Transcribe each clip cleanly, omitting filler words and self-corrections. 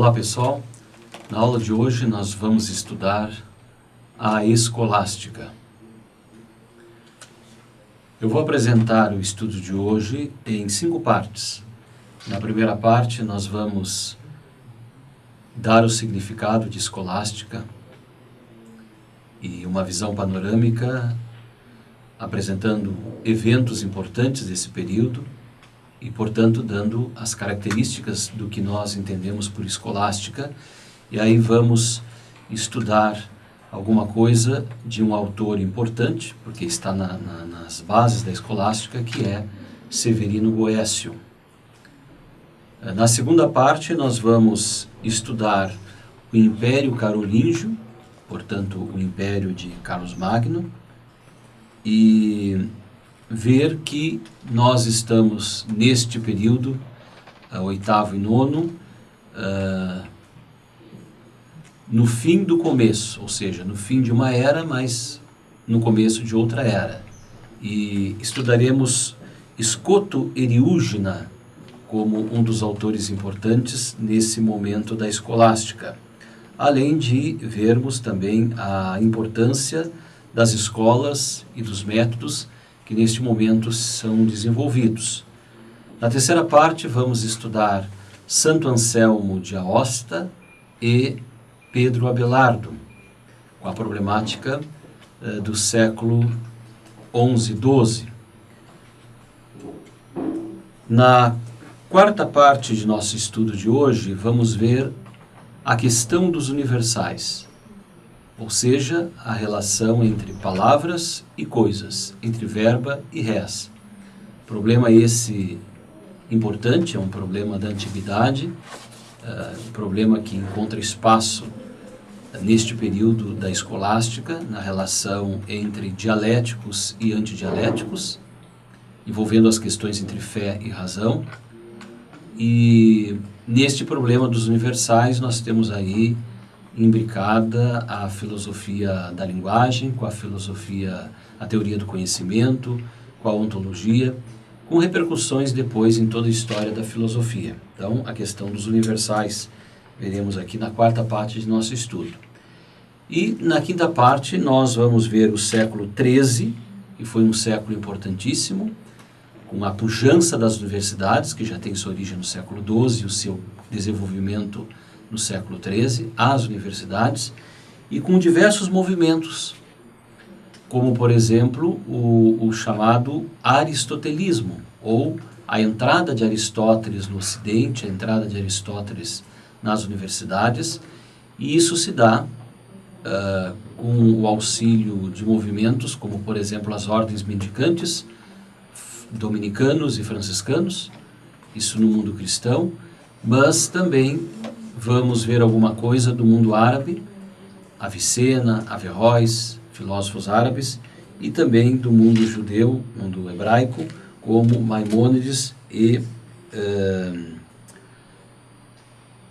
Olá pessoal, na aula de hoje nós vamos estudar a escolástica. Eu vou apresentar o estudo de hoje em 5 partes. Na primeira parte nós vamos dar o significado de escolástica e uma visão panorâmica apresentando eventos importantes desse período e, portanto, dando as características do que nós entendemos por escolástica. E aí vamos estudar alguma coisa de um autor importante, porque está nas bases da escolástica, que é Severino Boécio. Na segunda parte, nós vamos estudar o Império Carolíngio, portanto, o Império de Carlos Magno, e ver que nós estamos neste período, oitavo e nono, no fim do começo, ou seja, no fim de uma era, mas no começo de outra era. E estudaremos Scoto Eriúgena como um dos autores importantes nesse momento da escolástica, além de vermos também a importância das escolas e dos métodos que neste momento são desenvolvidos. Na terceira parte vamos estudar Santo Anselmo de Aosta e Pedro Abelardo, com a problemática do século XI e XII. Na quarta parte de nosso estudo de hoje, vamos ver a questão dos universais, ou seja, a relação entre palavras e coisas, entre verba e res. Problema esse importante, é um problema da antiguidade, um problema que encontra espaço neste período da escolástica, na relação entre dialéticos e antidialéticos, envolvendo as questões entre fé e razão. E neste problema dos universais nós temos aí imbricada a filosofia da linguagem, com a filosofia, a teoria do conhecimento, com a ontologia, com repercussões depois em toda a história da filosofia. Então, a questão dos universais veremos aqui na quarta parte de nosso estudo. E na quinta parte nós vamos ver o século XIII, que foi um século importantíssimo, com a pujança das universidades, que já tem sua origem no século XII, e o seu desenvolvimento no século XIII, as universidades, e com diversos movimentos, como, por exemplo, o chamado aristotelismo, ou a entrada de Aristóteles no Ocidente, a entrada de Aristóteles nas universidades, e isso se dá com o auxílio de movimentos, como, por exemplo, as ordens mendicantes, dominicanos e franciscanos, isso no mundo cristão, mas também vamos ver alguma coisa do mundo árabe, Avicena, Averroes, filósofos árabes, e também do mundo judeu, mundo hebraico, como Maimônides e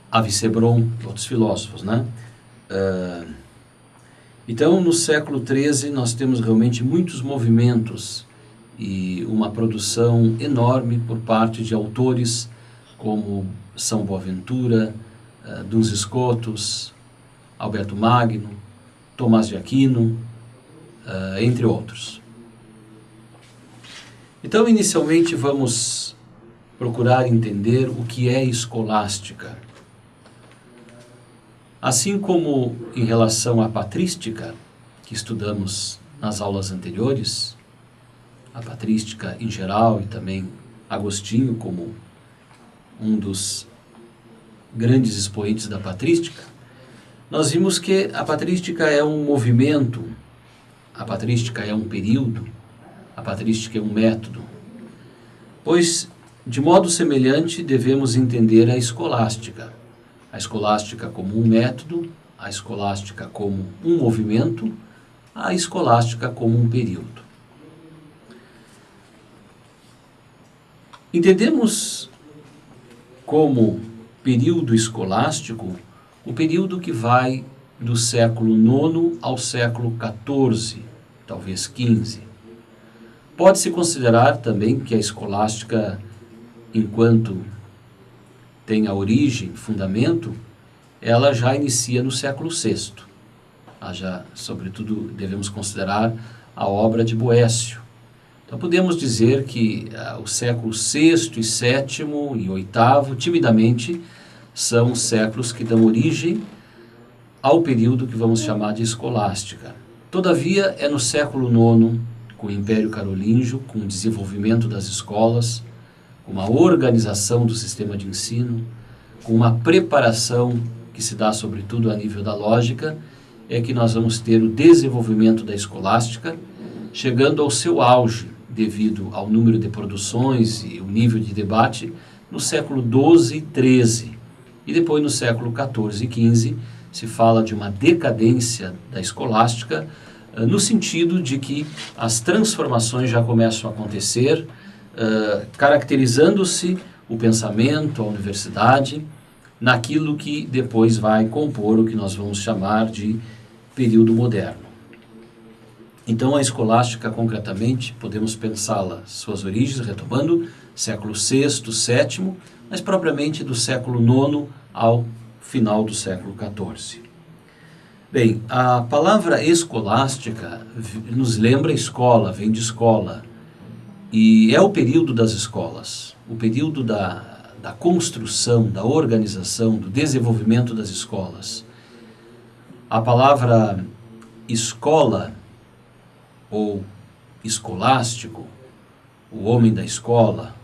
Avicebron, outros filósofos, né? Então, no século XIII, nós temos realmente muitos movimentos e uma produção enorme por parte de autores como São Boaventura, Duns Scotus, Alberto Magno, Tomás de Aquino, entre outros. Então, inicialmente, vamos procurar entender o que é escolástica. Assim como em relação à patrística, que estudamos nas aulas anteriores, a patrística em geral e também Agostinho como um dos grandes expoentes da patrística, nós vimos que a patrística é um movimento, a patrística é um período, a patrística é um método. Pois, de modo semelhante, devemos entender a escolástica como um método, a escolástica como um movimento, a escolástica como um período. Entendemos como período escolástico o período que vai do século IX ao século XIV, talvez XV. Pode-se considerar também que a escolástica, enquanto tem a origem, fundamento, ela já inicia no século VI. Sobretudo, devemos considerar a obra de Boécio. Então, podemos dizer que o século VI e VII e VIII, timidamente, são os séculos que dão origem ao período que vamos chamar de escolástica. Todavia, é no século IX, com o Império Carolíngio, com o desenvolvimento das escolas, com uma organização do sistema de ensino, com uma preparação que se dá sobretudo a nível da lógica, é que nós vamos ter o desenvolvimento da escolástica, chegando ao seu auge, devido ao número de produções e o nível de debate, no século XII e XIII. E depois, no século XIV e XV, se fala de uma decadência da escolástica, no sentido de que as transformações já começam a acontecer, caracterizando-se o pensamento, a universidade, naquilo que depois vai compor o que nós vamos chamar de período moderno. Então, a escolástica, concretamente, podemos pensá-la, suas origens, retomando, século VI, VII, mas propriamente do século IX ao final do século XIV. Bem, a palavra escolástica nos lembra escola, vem de escola, e é o período das escolas, o período da construção, da organização, do desenvolvimento das escolas. A palavra escola ou escolástico, o homem da escola,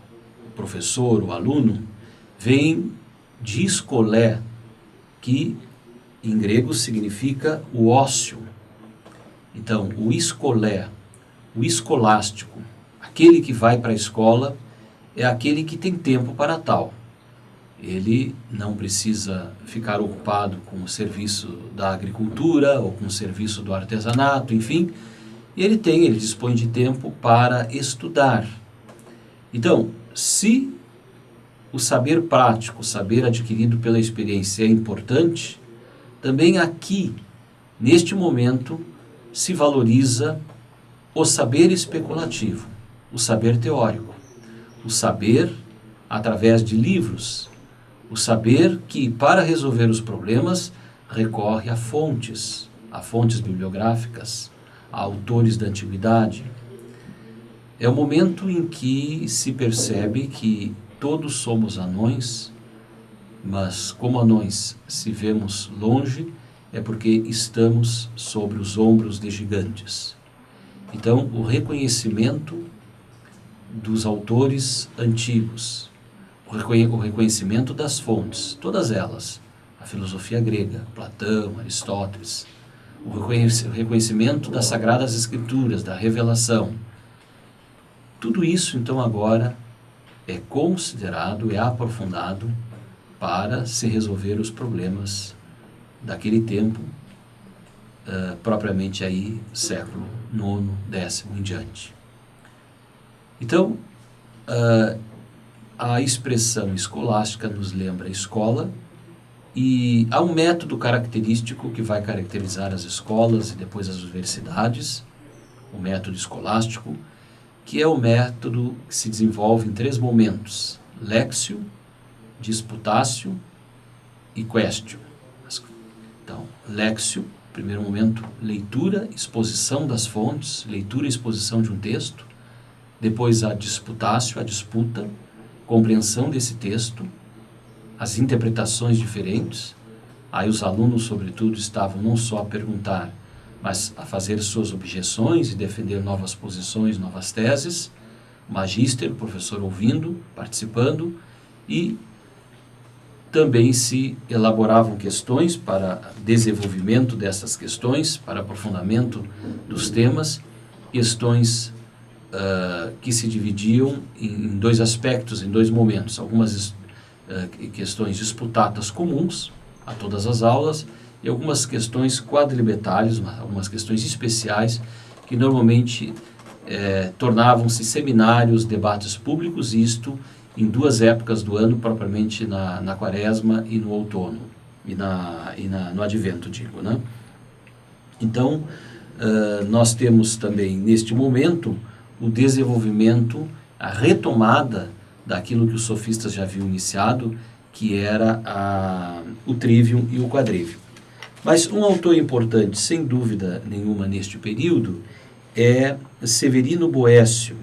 o professor, o aluno, vem de escolé, que em grego significa o ócio. Então, o escolé, o escolástico, aquele que vai para a escola, é aquele que tem tempo para tal. Ele não precisa ficar ocupado com o serviço da agricultura ou com o serviço do artesanato, enfim, ele dispõe de tempo para estudar. Então, se o saber prático, o saber adquirido pela experiência é importante, também aqui, neste momento, se valoriza o saber especulativo, o saber teórico, o saber através de livros, o saber que, para resolver os problemas, recorre a fontes bibliográficas, a autores da antiguidade. É o momento em que se percebe que todos somos anões, mas como anões, se vemos longe, é porque estamos sobre os ombros de gigantes. Então, o reconhecimento dos autores antigos, o reconhecimento das fontes, todas elas, a filosofia grega, Platão, Aristóteles, o reconhecimento das Sagradas Escrituras, da revelação, tudo isso, então, agora é considerado, é aprofundado para se resolver os problemas daquele tempo, propriamente aí, século IX, X em diante. Então, a expressão escolástica nos lembra a escola, e há um método característico que vai caracterizar as escolas e depois as universidades, o método escolástico, que é o método que se desenvolve em 3 momentos: Lexio, Disputatio e Quaestio. Então, Lexio, primeiro momento, leitura, exposição das fontes, leitura e exposição de um texto. Depois a Disputatio, a disputa, compreensão desse texto, as interpretações diferentes. Aí os alunos, sobretudo, estavam não só a perguntar, mas a fazer suas objeções e defender novas posições, novas teses. Magíster, professor ouvindo, participando, e também se elaboravam questões para desenvolvimento dessas questões, para aprofundamento dos temas, questões que se dividiam em 2 aspectos, em 2 momentos. Algumas questões disputadas comuns a todas as aulas e algumas questões quadribetárias, algumas questões especiais que normalmente tornavam-se seminários, debates públicos, isto em 2 épocas do ano, propriamente na quaresma e no outono, e no advento, digo, né? Então, nós temos também, neste momento, o desenvolvimento, a retomada daquilo que os sofistas já haviam iniciado, que era o trivium e o quadrivium. Mas um autor importante, sem dúvida nenhuma, neste período, é Severino Boécio,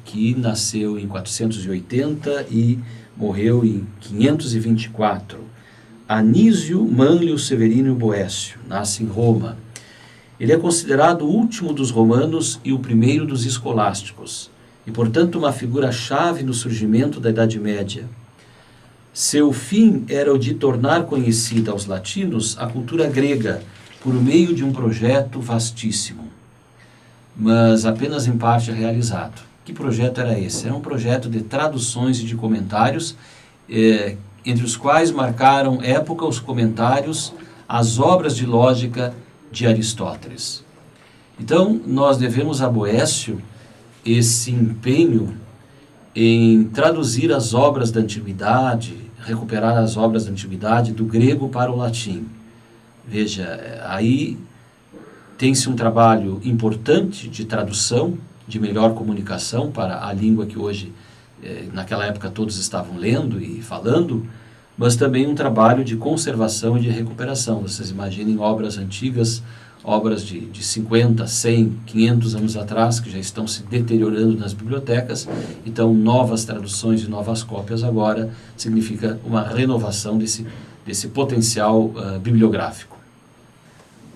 que nasceu em 480 e morreu em 524. Anísio Manlio Severino Boécio, nasce em Roma. Ele é considerado o último dos romanos e o primeiro dos escolásticos, e, portanto, uma figura-chave no surgimento da Idade Média. Seu fim era o de tornar conhecida aos latinos a cultura grega por meio de um projeto vastíssimo, mas apenas em parte realizado. Que projeto era esse? Era um projeto de traduções e de comentários, entre os quais marcaram época os comentários às obras de lógica de Aristóteles. Então, nós devemos a Boécio esse empenho em traduzir as obras da antiguidade, recuperar as obras da antiguidade do grego para o latim. Veja, aí tem-se um trabalho importante de tradução, de melhor comunicação para a língua que hoje, naquela época, todos estavam lendo e falando, mas também um trabalho de conservação e de recuperação. Vocês imaginem obras antigas, obras de 50, 100, 500 anos atrás, que já estão se deteriorando nas bibliotecas. Então, novas traduções e novas cópias agora significa uma renovação desse potencial bibliográfico.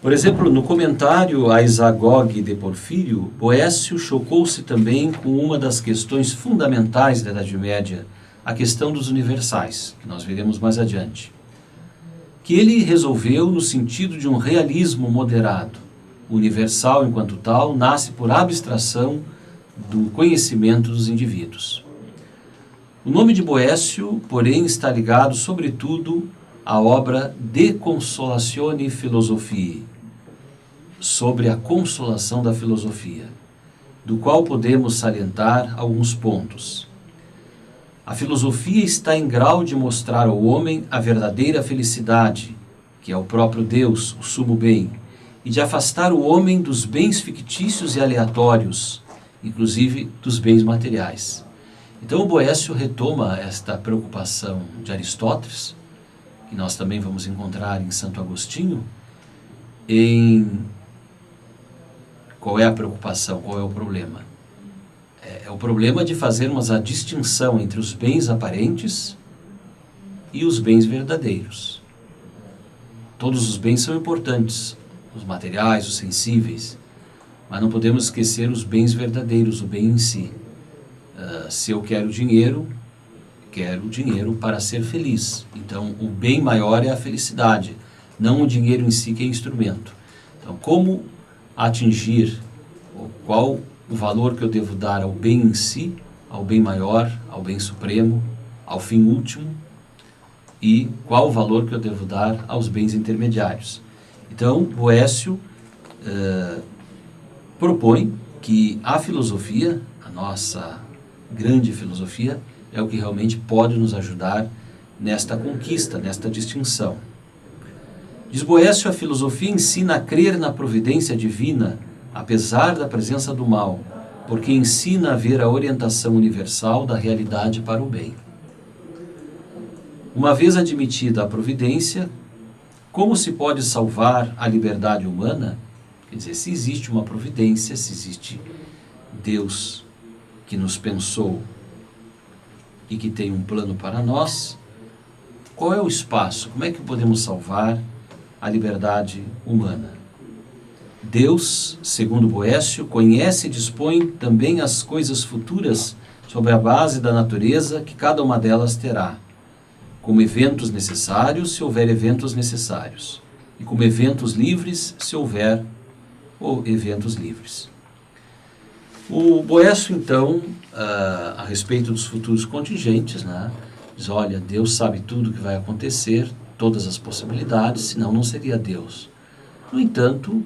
Por exemplo, no comentário à Isagoge de Porfírio, Boécio chocou-se também com uma das questões fundamentais da Idade Média, a questão dos universais, que nós veremos mais adiante, que ele resolveu no sentido de um realismo moderado. O universal, enquanto tal, nasce por abstração do conhecimento dos indivíduos. O nome de Boécio, porém, está ligado, sobretudo, à obra De Consolatione Philosophiae, sobre a consolação da filosofia, do qual podemos salientar alguns pontos. A filosofia está em grau de mostrar ao homem a verdadeira felicidade, que é o próprio Deus, o sumo bem, e de afastar o homem dos bens fictícios e aleatórios, inclusive dos bens materiais. Então o Boécio retoma esta preocupação de Aristóteles, que nós também vamos encontrar em Santo Agostinho, em qual é a preocupação, qual é o problema? É o problema de fazermos a distinção entre os bens aparentes e os bens verdadeiros. Todos os bens são importantes, os materiais, os sensíveis, mas não podemos esquecer os bens verdadeiros, o bem em si. Se eu quero dinheiro para ser feliz. Então, o bem maior é a felicidade, não o dinheiro em si que é instrumento. Então, como atingir, qual o valor que eu devo dar ao bem em si, ao bem maior, ao bem supremo, ao fim último, e qual o valor que eu devo dar aos bens intermediários. Então, Boécio propõe que a filosofia, a nossa grande filosofia, é o que realmente pode nos ajudar nesta conquista, nesta distinção. Diz Boécio, a filosofia ensina a crer na providência divina, apesar da presença do mal, porque ensina a ver a orientação universal da realidade para o bem. Uma vez admitida a providência, como se pode salvar a liberdade humana? Quer dizer, se existe uma providência, se existe Deus que nos pensou e que tem um plano para nós, qual é o espaço? Como é que podemos salvar a liberdade humana? Deus, segundo Boécio, conhece e dispõe também as coisas futuras sobre a base da natureza que cada uma delas terá, como eventos necessários, se houver eventos necessários, e como eventos livres, se houver eventos livres. O Boécio, então, a respeito dos futuros contingentes, diz, olha, Deus sabe tudo o que vai acontecer, todas as possibilidades, senão não seria Deus. No entanto,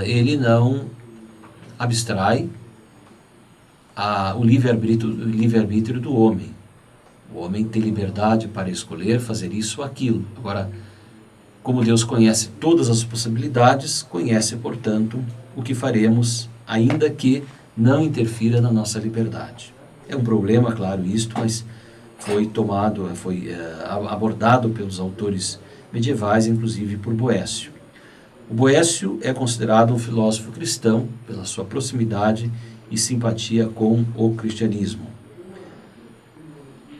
ele não abstrai o livre-arbítrio do homem. O homem tem liberdade para escolher fazer isso ou aquilo. Agora, como Deus conhece todas as possibilidades, conhece, portanto, o que faremos, ainda que não interfira na nossa liberdade. É um problema, claro, isto, mas foi abordado pelos autores medievais, inclusive por Boécio. O Boécio é considerado um filósofo cristão pela sua proximidade e simpatia com o cristianismo.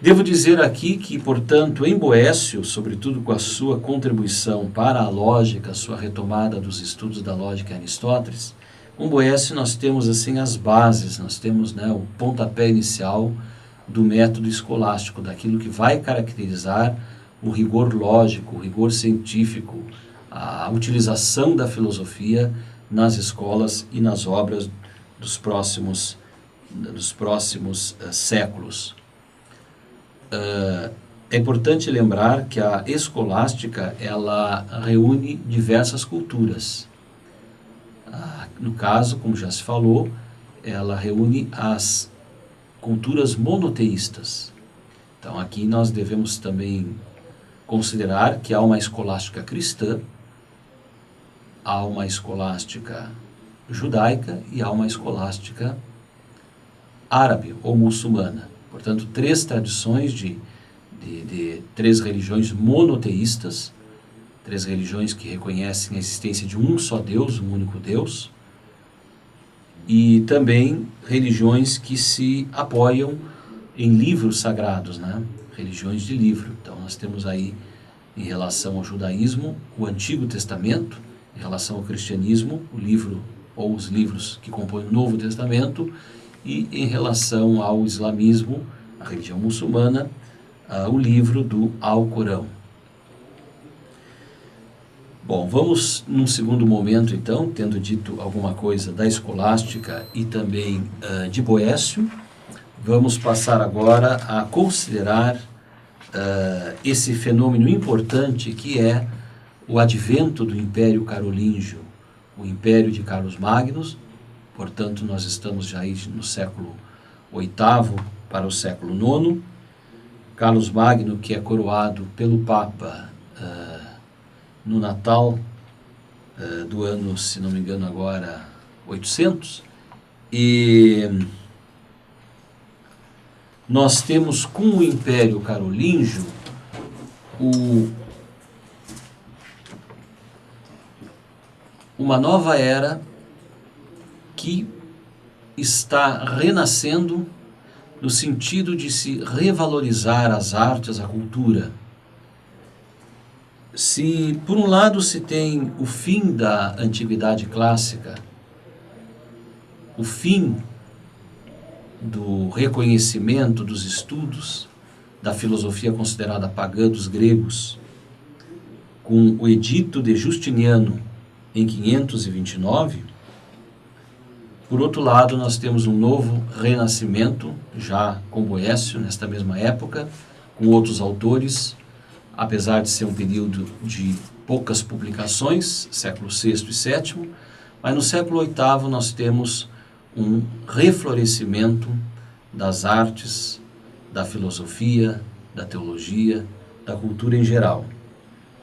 Devo dizer aqui que, portanto, em Boécio, sobretudo com a sua contribuição para a lógica, sua retomada dos estudos da lógica em Aristóteles, com Boécio nós temos assim as bases, nós temos o pontapé inicial do método escolástico, daquilo que vai caracterizar o rigor lógico, o rigor científico, a utilização da filosofia nas escolas e nas obras dos próximos séculos. É importante lembrar que a escolástica ela reúne diversas culturas. No caso, como já se falou, ela reúne as culturas monoteístas. Então aqui nós devemos também considerar que há uma escolástica cristã, há uma escolástica judaica e há uma escolástica árabe ou muçulmana. Portanto, três tradições de três religiões monoteístas, três religiões que reconhecem a existência de um só Deus, um único Deus, e também religiões que se apoiam em livros sagrados, religiões de livro. Então, nós temos aí, em relação ao judaísmo, o Antigo Testamento, em relação ao cristianismo, o livro ou os livros que compõem o Novo Testamento, e em relação ao islamismo, a religião muçulmana, o livro do Alcorão. Bom, vamos num segundo momento então, tendo dito alguma coisa da escolástica e também de Boécio, vamos passar agora a considerar esse fenômeno importante que é o advento do Império Carolíngio, o Império de Carlos Magno. Portanto, nós estamos já aí no século VIII para o século IX. Carlos Magno, que é coroado pelo Papa no Natal do ano, se não me engano agora, 800. E nós temos com o Império Carolíngio uma nova era que está renascendo no sentido de se revalorizar as artes, a cultura. Se, por um lado, se tem o fim da antiguidade clássica, o fim do reconhecimento dos estudos da filosofia considerada pagã dos gregos, com o Edito de Justiniano em 529, por outro lado, nós temos um novo renascimento, já com Boécio, nesta mesma época, com outros autores, apesar de ser um período de poucas publicações, século VI e VII, mas no século VIII nós temos um reflorescimento das artes, da filosofia, da teologia, da cultura em geral.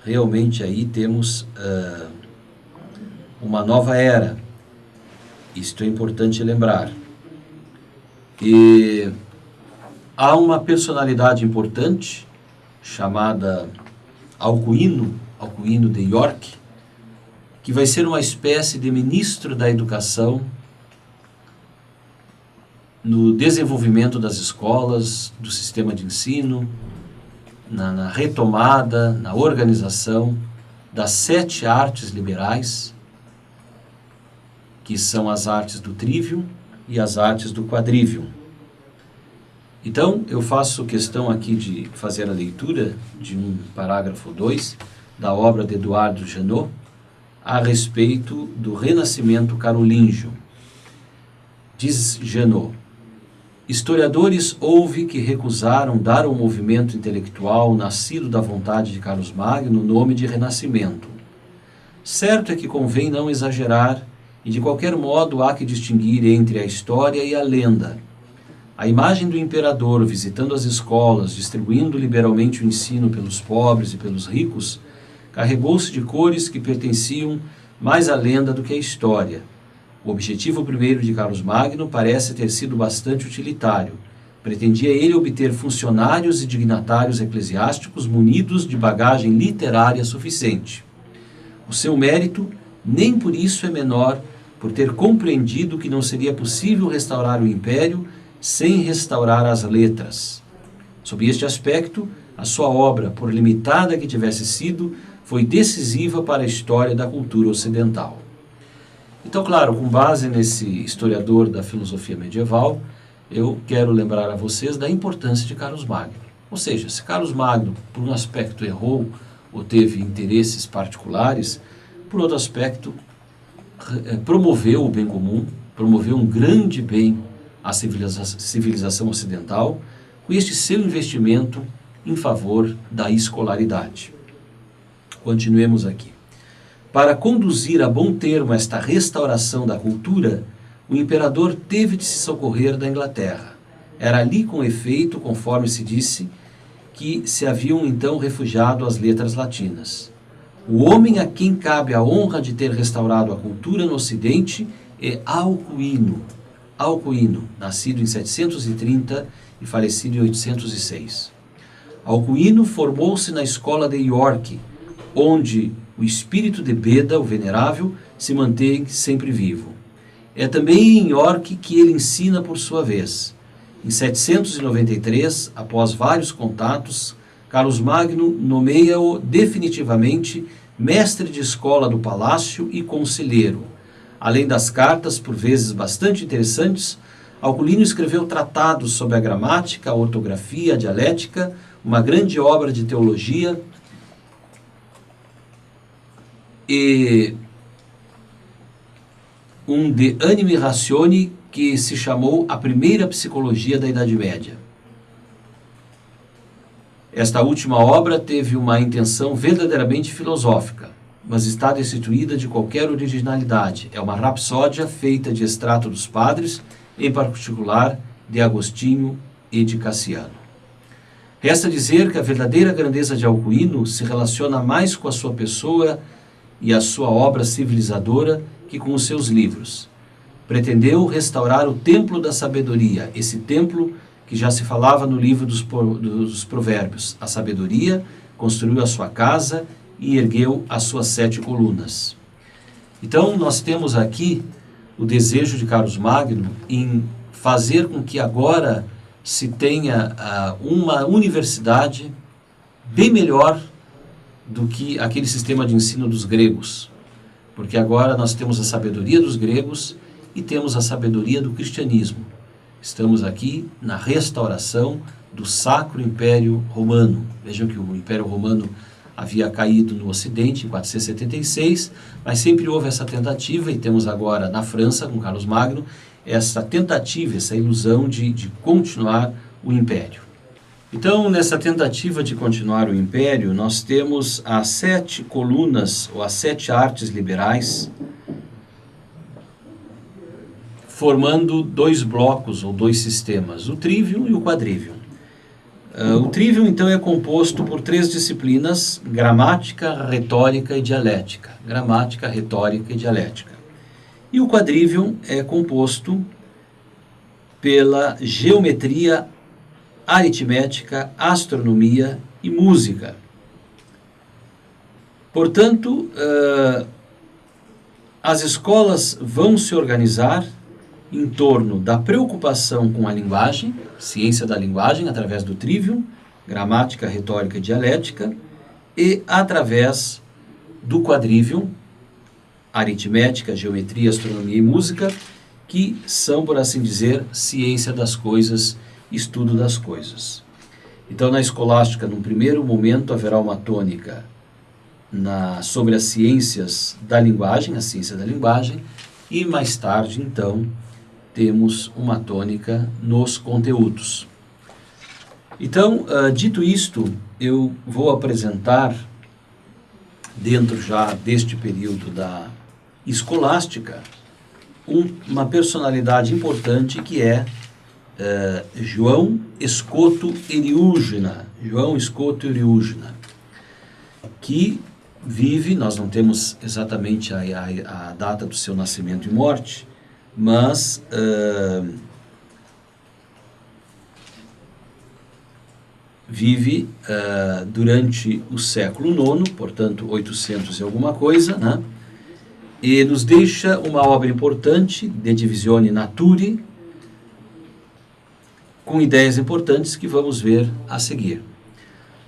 Realmente aí temos uma nova era. Isto é importante lembrar. E há uma personalidade importante chamada Alcuino de York, que vai ser uma espécie de ministro da educação no desenvolvimento das escolas, do sistema de ensino, na retomada, na organização das 7 artes liberais, que são as artes do trivium e as artes do quadrivium. Então, eu faço questão aqui de fazer a leitura de um parágrafo 2 da obra de Eduardo Janot a respeito do renascimento carolíngio. Diz Janot: historiadores houve que recusaram dar ao movimento intelectual nascido da vontade de Carlos Magno o nome de renascimento. Certo é que convém não exagerar e de qualquer modo há que distinguir entre a história e a lenda. A imagem do imperador visitando as escolas, distribuindo liberalmente o ensino pelos pobres e pelos ricos, carregou-se de cores que pertenciam mais à lenda do que à história. O objetivo primeiro de Carlos Magno parece ter sido bastante utilitário, Pretendia ele obter funcionários e dignatários eclesiásticos munidos de bagagem literária suficiente. O seu mérito nem por isso é menor, por ter compreendido que não seria possível restaurar o império sem restaurar as letras. Sob este aspecto, a sua obra, por limitada que tivesse sido, foi decisiva para a história da cultura ocidental. Então, claro, com base nesse historiador da filosofia medieval, eu quero lembrar a vocês da importância de Carlos Magno. Ou seja, se Carlos Magno, por um aspecto, errou ou teve interesses particulares, por outro aspecto, promoveu o bem comum, promoveu um grande bem à civilização ocidental, com este seu investimento em favor da escolaridade. Continuemos aqui. Para conduzir a bom termo esta restauração da cultura, o imperador teve de se socorrer da Inglaterra. Era ali, com efeito, conforme se disse, que se haviam então refugiado as letras latinas. O homem a quem cabe a honra de ter restaurado a cultura no Ocidente é Alcuino. Alcuino, nascido em 730 e falecido em 806. Alcuino formou-se na escola de York, onde o espírito de Beda, o venerável, se mantém sempre vivo. É também em York que ele ensina por sua vez. Em 793, após vários contatos, Carlos Magno nomeia-o definitivamente mestre de escola do palácio e conselheiro. Além das cartas, por vezes bastante interessantes, Alcuino escreveu tratados sobre a gramática, a ortografia, a dialética, uma grande obra de teologia e um De Anime Ratione, que se chamou a primeira psicologia da Idade Média. Esta última obra teve uma intenção verdadeiramente filosófica, mas está destituída de qualquer originalidade. É uma rapsódia feita de extrato dos padres, em particular de Agostinho e de Cassiano. Resta dizer que a verdadeira grandeza de Alcuino se relaciona mais com a sua pessoa e a sua obra civilizadora que com os seus livros. Pretendeu restaurar o templo da sabedoria, esse templo que já se falava no livro dos Provérbios. A sabedoria construiu a sua casa e ergueu as suas 7 colunas. Então, nós temos aqui o desejo de Carlos Magno em fazer com que agora se tenha uma universidade bem melhor do que aquele sistema de ensino dos gregos. Porque agora nós temos a sabedoria dos gregos e temos a sabedoria do cristianismo. Estamos aqui na restauração do Sacro Império Romano. Vejam que o Império Romano havia caído no Ocidente em 476, mas sempre houve essa tentativa, e temos agora na França, com Carlos Magno, essa tentativa, essa ilusão de continuar o Império. Então, nessa tentativa de continuar o Império, nós temos as 7 colunas, ou as 7 artes liberais, formando 2 blocos ou 2 sistemas, o trivium e o quadrivium. O trivium, então, é composto por 3 disciplinas: gramática, retórica e dialética. Gramática, retórica e dialética. E o quadrivium é composto pela geometria, aritmética, astronomia e música. Portanto, as escolas vão se organizar em torno da preocupação com a linguagem, ciência da linguagem, através do trivium, gramática, retórica e dialética, e através do quadrivium, aritmética, geometria, astronomia e música, que são, por assim dizer, ciência das coisas, estudo das coisas. Então, na escolástica, num primeiro momento, haverá uma tônica sobre as ciências da linguagem, a ciência da linguagem, e mais tarde, então, temos uma tônica nos conteúdos. Então, dito isto, eu vou apresentar, dentro já deste período da escolástica, uma personalidade importante que é João Escoto Eriúgena. João Escoto Eriúgena, que vive, nós não temos exatamente a data do seu nascimento e morte, mas vive durante o século IX, portanto 800 e alguma coisa, né? E nos deixa uma obra importante, De Divisione Naturae, com ideias importantes que vamos ver a seguir.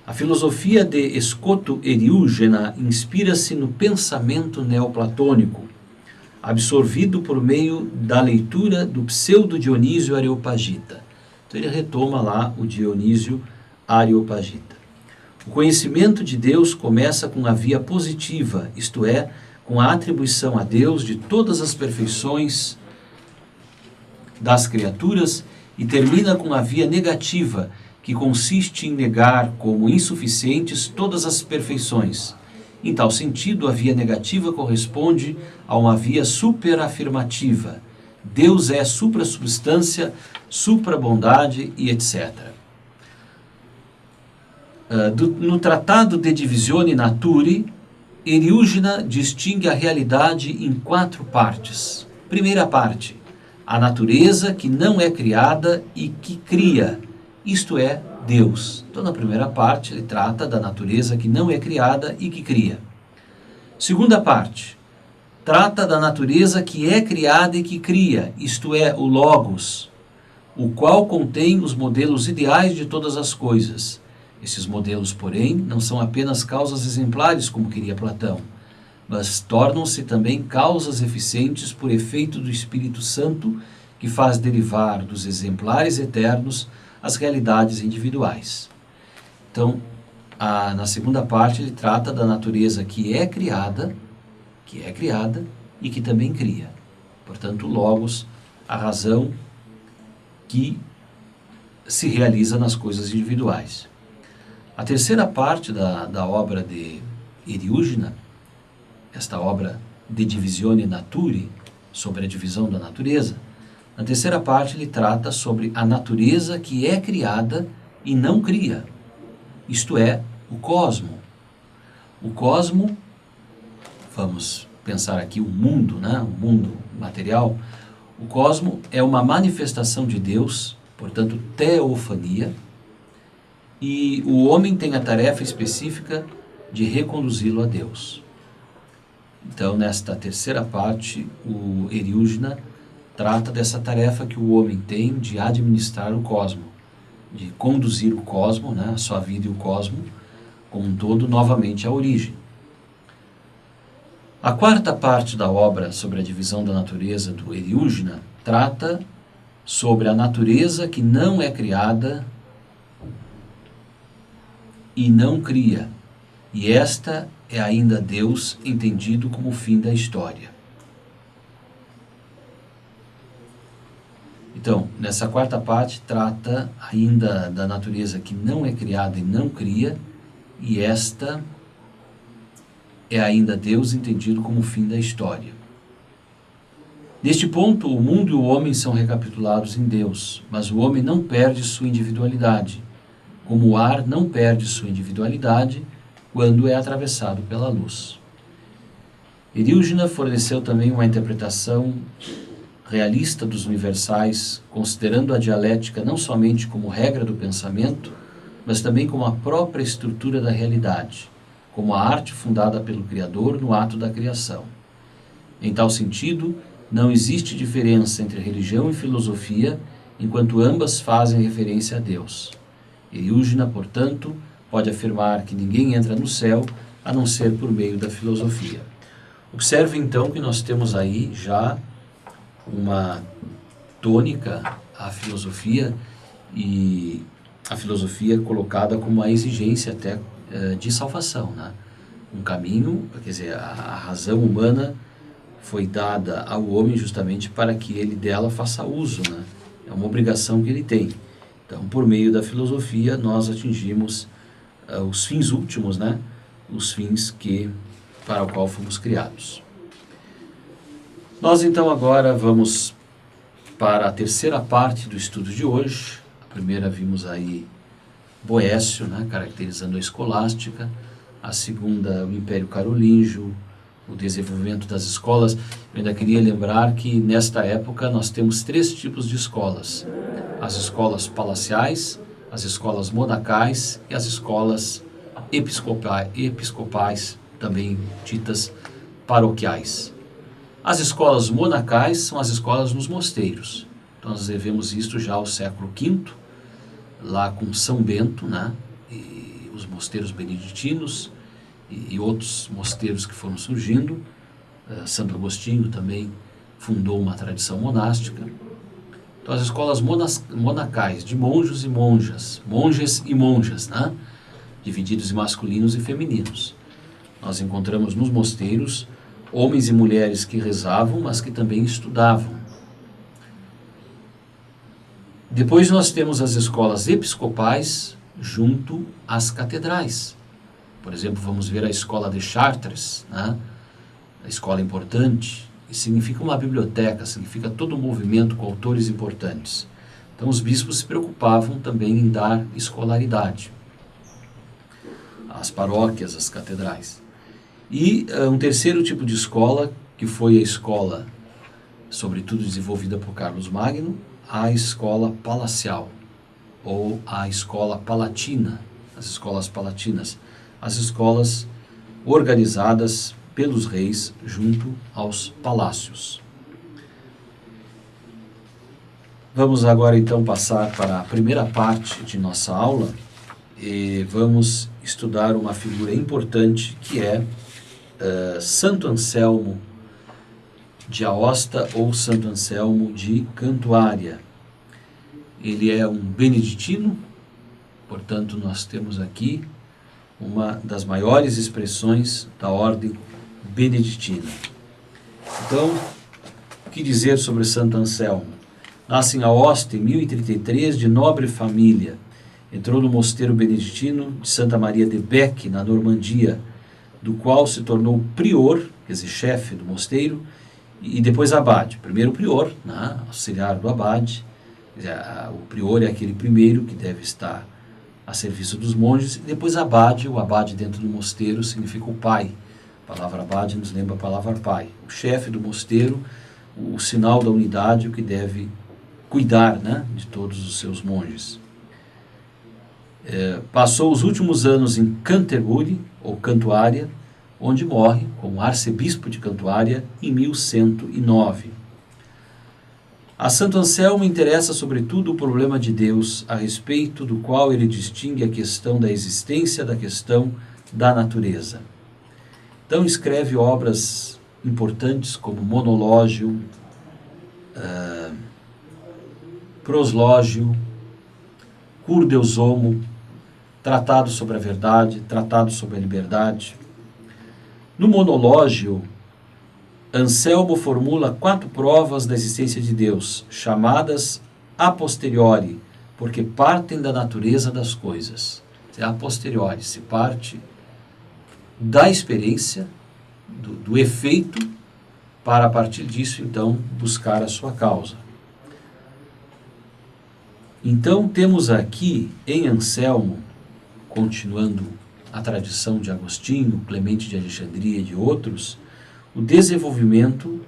A filosofia de Scoto Eriugena inspira-se no pensamento neoplatônico, absorvido por meio da leitura do pseudo-Dionísio Areopagita. Então ele retoma lá o Dionísio Areopagita. O conhecimento de Deus começa com a via positiva, isto é, com a atribuição a Deus de todas as perfeições das criaturas, e termina com a via negativa, que consiste em negar como insuficientes todas as perfeições. Em tal sentido, a via negativa corresponde a uma via superafirmativa. Deus é supra-substância, supra-bondade e etc. No Tratado de Divisione Naturae, Eriugena distingue a realidade em 4 partes. Primeira parte, a natureza que não é criada e que cria, isto é, Deus. Então, na primeira parte, ele trata da natureza que não é criada e que cria. Segunda parte, trata da natureza que é criada e que cria, isto é, o Logos, o qual contém os modelos ideais de todas as coisas. Esses modelos, porém, não são apenas causas exemplares, como queria Platão, mas tornam-se também causas eficientes por efeito do Espírito Santo, que faz derivar dos exemplares eternos as realidades individuais. Então, na segunda parte, ele trata da natureza que é criada e que também cria. Portanto, Logos, a razão que se realiza nas coisas individuais. A terceira parte da obra de Eriugena, esta obra De Divisione Naturae, sobre a divisão da natureza, na terceira parte ele trata sobre a natureza que é criada e não cria, isto é, o cosmo. O cosmo, vamos pensar aqui o mundo, né? O mundo material. O cosmo é uma manifestação de Deus, portanto, teofania, e o homem tem a tarefa específica de reconduzi-lo a Deus. Então, nesta terceira parte, o Eriugena trata dessa tarefa que o homem tem de administrar o cosmo, de conduzir o cosmo, né, a sua vida e o cosmo, como um todo, novamente à origem. A quarta parte da obra sobre a divisão da natureza do Eriugena trata sobre a natureza que não é criada e não cria, e esta é ainda Deus entendido como o fim da história. Então, nessa quarta parte, trata ainda da natureza que não é criada e não cria, e esta é ainda Deus entendido como o fim da história. Neste ponto, o mundo e o homem são recapitulados em Deus, mas o homem não perde sua individualidade, como o ar não perde sua individualidade quando é atravessado pela luz. Eriugena forneceu também uma interpretação realista dos universais, considerando a dialética não somente como regra do pensamento, mas também como a própria estrutura da realidade, como a arte fundada pelo Criador no ato da criação. Em tal sentido, não existe diferença entre religião e filosofia, enquanto ambas fazem referência a Deus. Eriugena, portanto, pode afirmar que ninguém entra no céu a não ser por meio da filosofia. Observe então que nós temos aí já uma tônica à filosofia, e a filosofia colocada como uma exigência até de salvação, né? Um caminho, quer dizer, a razão humana foi dada ao homem justamente para que ele dela faça uso, né? É uma obrigação que ele tem. Então, por meio da filosofia, nós atingimos os fins últimos, né? Os fins para o qual fomos criados. Nós, então, agora vamos para a terceira parte do estudo de hoje. A primeira vimos aí Boécio, né? Caracterizando a escolástica. A segunda, o Império Carolíngio, o desenvolvimento das escolas. Eu ainda queria lembrar que, nesta época, nós temos 3 tipos de escolas. As escolas palaciais, as escolas monacais e as escolas episcopais, também ditas paroquiais. As escolas monacais são as escolas nos mosteiros. Então nós devemos isto já ao século V, lá com São Bento, né? E os mosteiros beneditinos e outros mosteiros que foram surgindo. Santo Agostinho também fundou uma tradição monástica. Então as escolas monacais de monjos e monjas, monges e monjas, né? Divididos em masculinos e femininos. Nós encontramos nos mosteiros homens e mulheres que rezavam, mas que também estudavam. Depois nós temos as escolas episcopais junto às catedrais. Por exemplo, vamos ver a escola de Chartres, né? A escola importante, e significa uma biblioteca, significa todo um movimento com autores importantes. Então os bispos se preocupavam também em dar escolaridade às paróquias, às catedrais. E um terceiro tipo de escola, que foi a escola, sobretudo desenvolvida por Carlos Magno, a escola palacial, ou a escola palatina, as escolas palatinas, as escolas organizadas pelos reis junto aos palácios. Vamos agora então passar para a primeira parte de nossa aula e vamos estudar uma figura importante que é Santo Anselmo de Aosta ou Santo Anselmo de Cantuária. Ele é um beneditino, portanto nós temos aqui uma das maiores expressões da ordem beneditina. Então, o que dizer sobre Santo Anselmo? Nasce em Aosta em 1033, de nobre família. Entrou no mosteiro beneditino de Santa Maria de Bec, na Normandia, do qual se tornou prior, quer dizer, chefe do mosteiro, e depois abade. Primeiro prior, né, auxiliar do abade. O prior é aquele primeiro que deve estar a serviço dos monges, e depois abade. O abade dentro do mosteiro significa o pai. A palavra abade nos lembra a palavra pai. O chefe do mosteiro, o sinal da unidade, o que deve cuidar, né, de todos os seus monges. Passou os últimos anos em Canterbury, ou Cantuária, onde morre como arcebispo de Cantuária em 1109. A Santo Anselmo interessa sobretudo o problema de Deus, a respeito do qual ele distingue a questão da existência da questão da natureza. Então escreve obras importantes como Monológio, Proslógio, Cur Deus Homo, Tratado sobre a Verdade, Tratado sobre a Liberdade. No Monológio, Anselmo formula 4 provas da existência de Deus, chamadas a posteriori, porque partem da natureza das coisas. A posteriori, se parte da experiência, do efeito, para a partir disso, então, buscar a sua causa. Então, temos aqui em Anselmo, continuando a tradição de Agostinho, Clemente de Alexandria e de outros, o desenvolvimento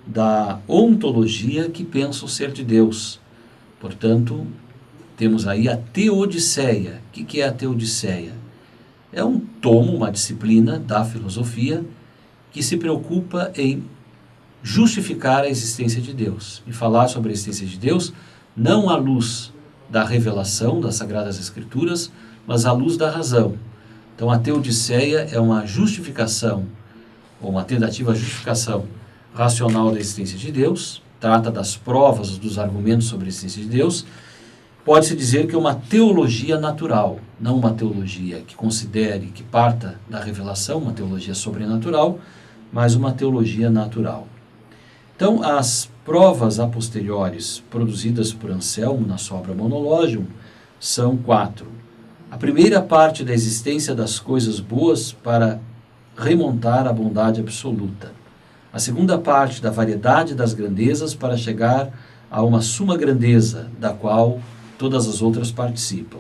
da ontologia que pensa o ser de Deus. Portanto, temos aí a Teodiceia. O que é a Teodiceia? É um tomo, uma disciplina da filosofia que se preocupa em justificar a existência de Deus e falar sobre a existência de Deus não à luz da revelação das Sagradas Escrituras, mas à luz da razão. Então a Teodiceia é uma justificação, ou uma tentativa de justificação racional da existência de Deus, trata das provas, dos argumentos sobre a existência de Deus. Pode-se dizer que é uma teologia natural, não uma teologia que considere, que parta da revelação, uma teologia sobrenatural, mas uma teologia natural. Então, as provas a posteriores produzidas por Anselmo na sua obra Monológium são 4. A primeira parte da existência das coisas boas para remontar à bondade absoluta. A segunda parte da variedade das grandezas para chegar a uma suma grandeza, da qual todas as outras participam.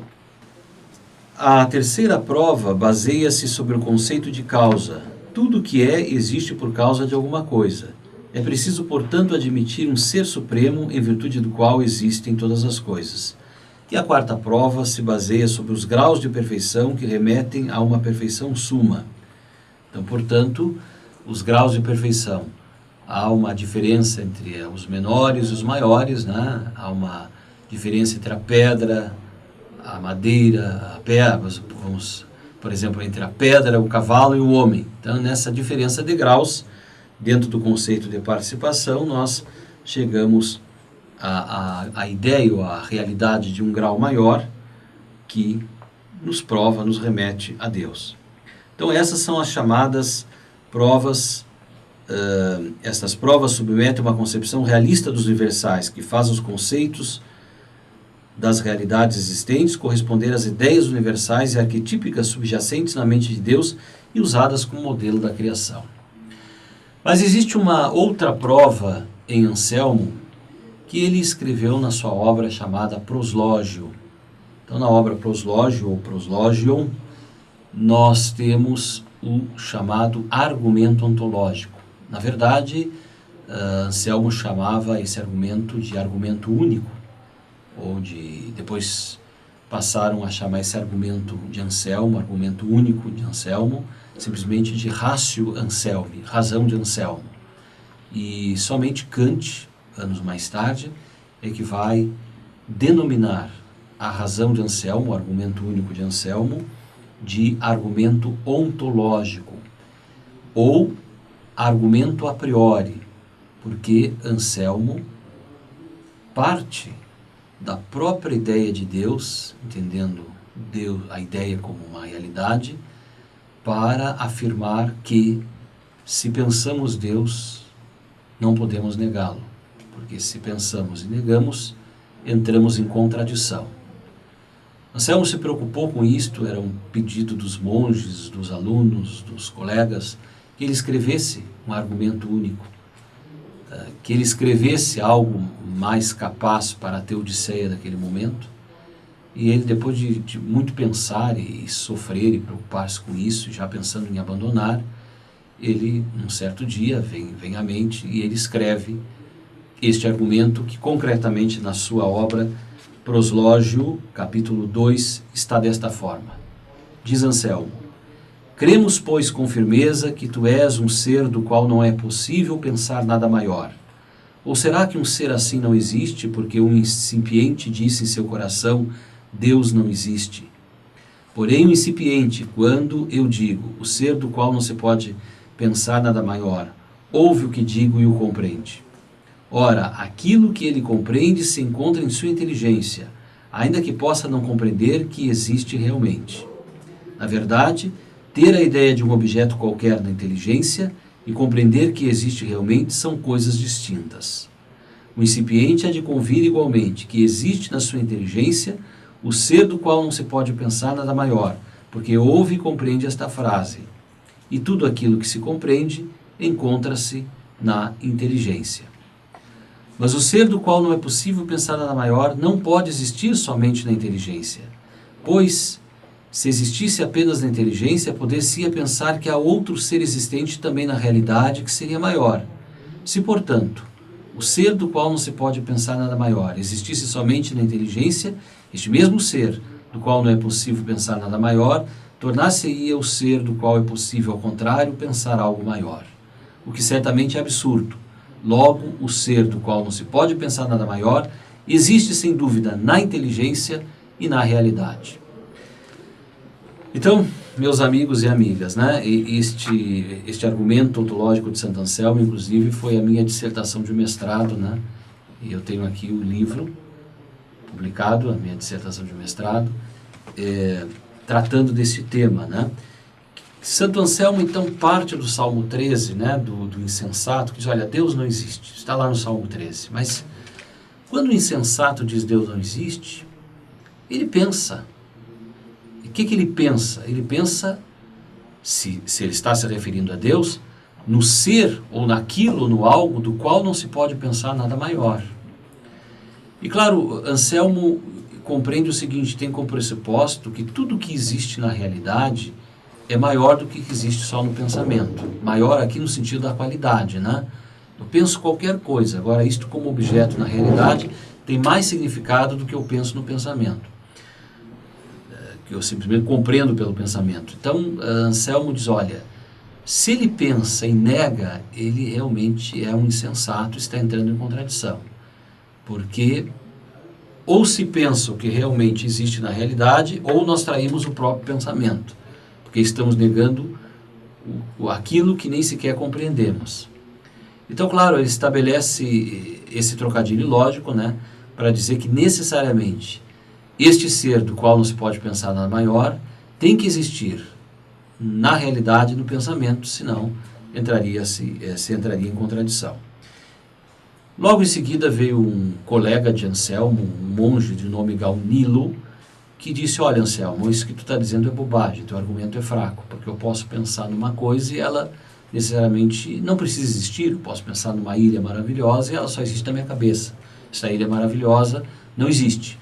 A terceira prova baseia-se sobre o conceito de causa. Tudo que é existe por causa de alguma coisa. É preciso, portanto, admitir um ser supremo em virtude do qual existem todas as coisas. E a quarta prova se baseia sobre os graus de perfeição que remetem a uma perfeição suma. Então, portanto, os graus de perfeição. Há uma diferença entre os menores e os maiores, né? Há uma diferença entre a pedra, a madeira, a pedra, vamos, por exemplo, entre a pedra, o cavalo e o homem. Então, nessa diferença de graus, dentro do conceito de participação, nós chegamos à ideia ou à realidade de um grau maior que nos prova, nos remete a Deus. Então, essas são as chamadas provas. Estas provas submetem uma concepção realista dos universais, que faz os conceitos das realidades existentes corresponder às ideias universais e arquetípicas subjacentes na mente de Deus e usadas como modelo da criação. Mas existe uma outra prova em Anselmo que ele escreveu na sua obra chamada Proslógio. Então, na obra Proslógio ou Proslogion, nós temos o chamado argumento ontológico. Na verdade, Anselmo chamava esse argumento de argumento único, depois passaram a chamar esse argumento de Anselmo, argumento único de Anselmo, simplesmente de ratio Anselmi, razão de Anselmo. E somente Kant, anos mais tarde, é que vai denominar a razão de Anselmo, o argumento único de Anselmo, de argumento ontológico, ou argumento a priori, porque Anselmo parte da própria ideia de Deus, entendendo Deus, a ideia como uma realidade, para afirmar que, se pensamos Deus, não podemos negá-lo, porque se pensamos e negamos, entramos em contradição. Anselmo se preocupou com isto, era um pedido dos monges, dos alunos, dos colegas, que ele escrevesse um argumento único, que ele escrevesse algo mais capaz para a teodiceia daquele momento. E ele, depois de muito pensar e sofrer e preocupar-se com isso, já pensando em abandonar, ele, num certo dia, vem à mente e ele escreve este argumento que, concretamente, na sua obra Proslógio, capítulo 2, está desta forma. Diz Anselmo: cremos, pois, com firmeza que tu és um ser do qual não é possível pensar nada maior. Ou será que um ser assim não existe, porque um incipiente disse em seu coração, Deus não existe? Porém, o incipiente, quando eu digo, o ser do qual não se pode pensar nada maior, ouve o que digo e o compreende. Ora, aquilo que ele compreende se encontra em sua inteligência, ainda que possa não compreender que existe realmente. Na verdade, ter a ideia de um objeto qualquer na inteligência e compreender que existe realmente são coisas distintas. O incipiente há de convir igualmente que existe na sua inteligência o ser do qual não se pode pensar nada maior, porque ouve e compreende esta frase. E tudo aquilo que se compreende encontra-se na inteligência. Mas o ser do qual não é possível pensar nada maior não pode existir somente na inteligência, pois, se existisse apenas na inteligência, poder-se-ia pensar que há outro ser existente também na realidade que seria maior. Se, portanto, o ser do qual não se pode pensar nada maior existisse somente na inteligência, este mesmo ser, do qual não é possível pensar nada maior, tornar-se-ia o ser do qual é possível, ao contrário, pensar algo maior. O que certamente é absurdo. Logo, o ser do qual não se pode pensar nada maior existe sem dúvida na inteligência e na realidade. Então, meus amigos e amigas, né, este argumento ontológico de Santo Anselmo, inclusive, foi a minha dissertação de mestrado, né, e eu tenho aqui o livro publicado, a minha dissertação de mestrado, tratando desse tema, né. Santo Anselmo, então, parte do Salmo 13, né, do insensato, que diz, olha, Deus não existe, está lá no Salmo 13, mas quando o insensato diz Deus não existe, ele pensa. E o que ele pensa? Ele pensa, se ele está se referindo a Deus, no ser, ou naquilo, ou no algo, do qual não se pode pensar nada maior. E claro, Anselmo compreende o seguinte, tem como pressuposto que tudo que existe na realidade é maior do que existe só no pensamento. Maior aqui no sentido da qualidade, né? Eu penso qualquer coisa, agora isto como objeto na realidade tem mais significado do que eu penso no pensamento, que eu simplesmente compreendo pelo pensamento. Então, Anselmo diz, olha, se ele pensa e nega, ele realmente é um insensato, está entrando em contradição. Porque ou se pensa o que realmente existe na realidade, ou nós traímos o próprio pensamento, porque estamos negando aquilo que nem sequer compreendemos. Então, claro, ele estabelece esse trocadilho lógico, né, para dizer que necessariamente este ser do qual não se pode pensar nada maior tem que existir na realidade no pensamento, senão se entraria em contradição. Logo em seguida veio um colega de Anselmo, um monge de nome Gaunilo, que disse, olha Anselmo, isso que tu está dizendo é bobagem, teu argumento é fraco, porque eu posso pensar numa coisa e ela necessariamente não precisa existir, eu posso pensar numa ilha maravilhosa e ela só existe na minha cabeça. Essa ilha maravilhosa não existe.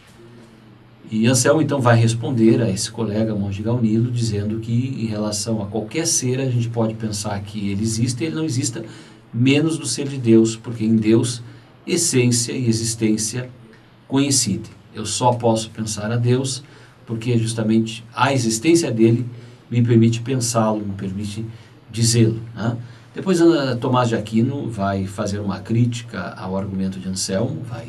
E Anselmo então vai responder a esse colega monge Gaunilo, dizendo que em relação a qualquer ser a gente pode pensar que ele existe e ele não exista, menos do ser de Deus, porque em Deus essência e existência coincidem. Eu só posso pensar a Deus porque justamente a existência dele me permite pensá-lo, me permite dizê-lo, né? Depois Tomás de Aquino vai fazer uma crítica ao argumento de Anselmo, vai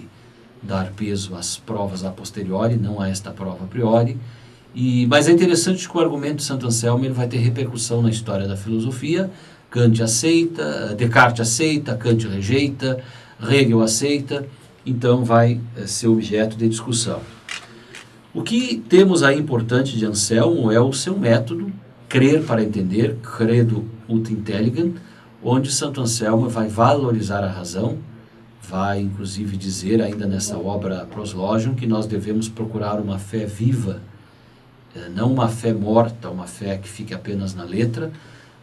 dar peso às provas a posteriori, não a esta prova a priori. Mas é interessante que o argumento de Santo Anselmo ele vai ter repercussão na história da filosofia. Kant aceita, Descartes aceita, Kant rejeita, Hegel aceita, então vai ser objeto de discussão. O que temos aí importante de Anselmo é o seu método, crer para entender, credo ut intelligent, onde Santo Anselmo vai valorizar a razão, vai inclusive dizer ainda nessa obra Proslogium que nós devemos procurar uma fé viva, não uma fé morta, uma fé que fique apenas na letra,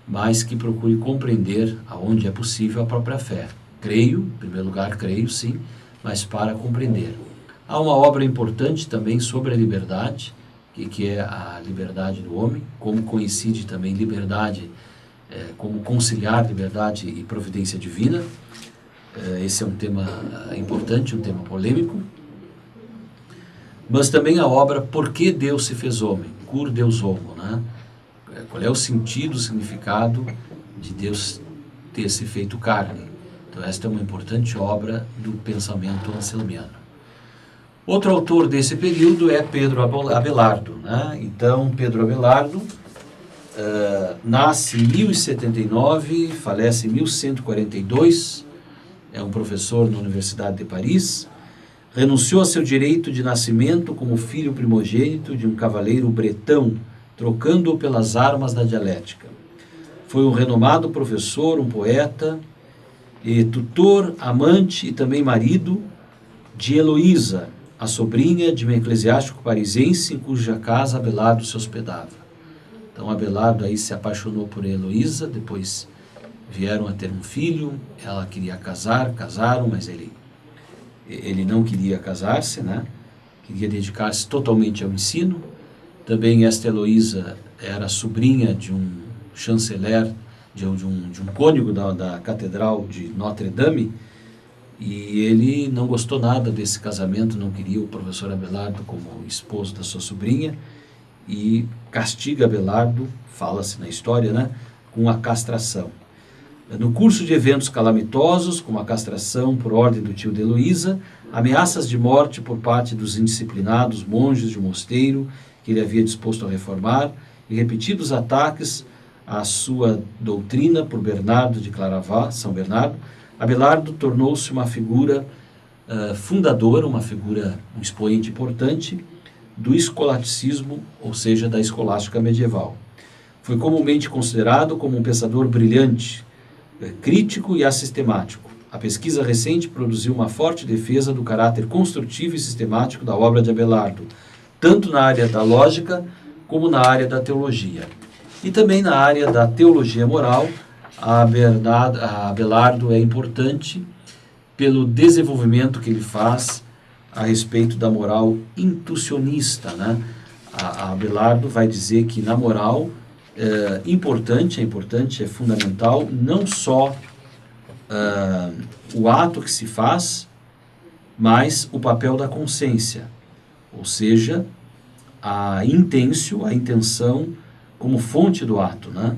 mas que procure compreender aonde é possível a própria fé. Creio, em primeiro lugar creio sim, mas para compreender. Há uma obra importante também sobre a liberdade, que é a liberdade do homem, como coincide também liberdade, como conciliar liberdade e providência divina. Esse é um tema importante, um tema polêmico. Mas também a obra Por que Deus se fez homem? Cur Deus homo, né? Qual é o sentido, o significado de Deus ter se feito carne? Então esta é uma importante obra do pensamento anselmiano. Outro autor desse período é Pedro Abelardo, né? Então Pedro Abelardo nasce em 1079, falece em 1142, é um professor na Universidade de Paris, renunciou a seu direito de nascimento como filho primogênito de um cavaleiro bretão, trocando-o pelas armas da dialética. Foi um renomado professor, um poeta, e tutor, amante e também marido de Heloísa, a sobrinha de um eclesiástico parisiense em cuja casa Abelardo se hospedava. Então Abelardo aí se apaixonou por Heloísa, depois vieram a ter um filho, ela queria casaram, mas ele não queria casar-se, né? Queria dedicar-se totalmente ao ensino. Também esta Heloísa era sobrinha de um chanceler, de um cônego da Catedral de Notre-Dame, e ele não gostou nada desse casamento, não queria o professor Abelardo como esposo da sua sobrinha, e castiga Abelardo, fala-se na história, né, com a castração. No curso de eventos calamitosos, como a castração por ordem do tio de Heloísa, ameaças de morte por parte dos indisciplinados monges de um mosteiro que ele havia disposto a reformar, e repetidos ataques à sua doutrina por Bernardo de Claravas, São Bernardo, Abelardo tornou-se uma figura fundadora, um expoente importante do escolasticismo, ou seja, da escolástica medieval. Foi comumente considerado como um pensador brilhante, crítico e assistemático. A pesquisa recente produziu uma forte defesa do caráter construtivo e sistemático da obra de Abelardo, tanto na área da lógica como na área da teologia. E também na área da teologia moral, a Abelardo é importante pelo desenvolvimento que ele faz a respeito da moral intuicionista, né? A Abelardo vai dizer que na moral é fundamental não só o ato que se faz, mas o papel da consciência, ou seja, a intenção como fonte do ato, né?